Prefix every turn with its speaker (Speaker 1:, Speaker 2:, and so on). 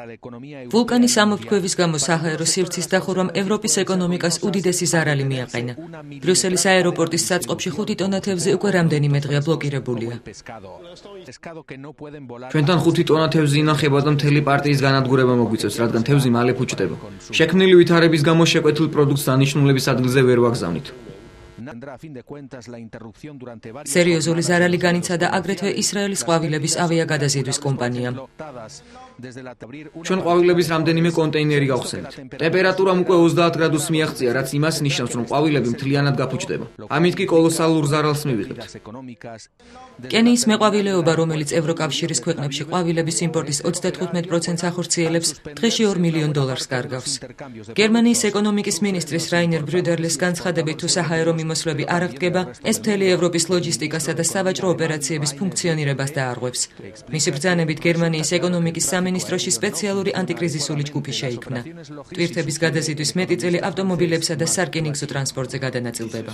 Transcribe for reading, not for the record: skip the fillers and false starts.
Speaker 1: ვულკანის ამოფრქვევის გამო საჰაერო სივრცის დახურვამ ევროპის ეკონომიკას უდიდესი ზარალი მიაყენა. ბრიუსელის აეროპორტის საწყობში 5 ტონა თევზი უკვე რამდენიმე დღეა ბლოკირებულია.
Speaker 2: ჩვენთან 5 ტონა თევზი ინახება და მთელი პარტიის განადგურება მოგვიწევს, რადგან თევზი მალე ფუჭდება. შექმნილი ვითარების გამო შეკვეთილ პროდუქტს დანიშნულების ადგილზე ვერ ვაგზავნით.
Speaker 1: სერიოზული ზარალი განიცადა აგრეთვე ისრაელის ყვავილების ავიაგადაზიდვის კომპანიამ.
Speaker 2: ჩვენ ყვავილების რამდენიმე კონტეინერი გავხსენით. ტემპერატურამ უკვე 30 გრადუსს მიაღწია, რაც იმას ნიშნავს, რომ ყვავილები მთლიანად გაფუჭდება. ამით კი კოლოსალურ ზარალს მივიღებთ.
Speaker 1: კენიის მეყვავილეობა, რომელიც ევროკავშირის ქვეყნებში ყვავილების იმპორტის 35%-ს ახორციელებს, დღეში $2 მილიონ კარგავს. გერმანიის ეკონომიკის მინისტრის რაინერ ბრიუდერლის განცხადებით, თუ საჰაერო მიმოსვლები არ აღდგება, ეს მთელი ევროპის ლოჯისტიკასა და სავაჭრო ოპერაციების ფუნქციონირებას დაარღვევს. მისი ბრძანებით გერმანიის ეკონომიკის სამინისტროში სპეციალური ანტიკრიზისული ჯგუფი შეიქმნა. ტვირთების გადაზიდვის მეტი წილი ავტომობილებსა და სარკინიგზო ტრანსპორტზე გადანაწილდება.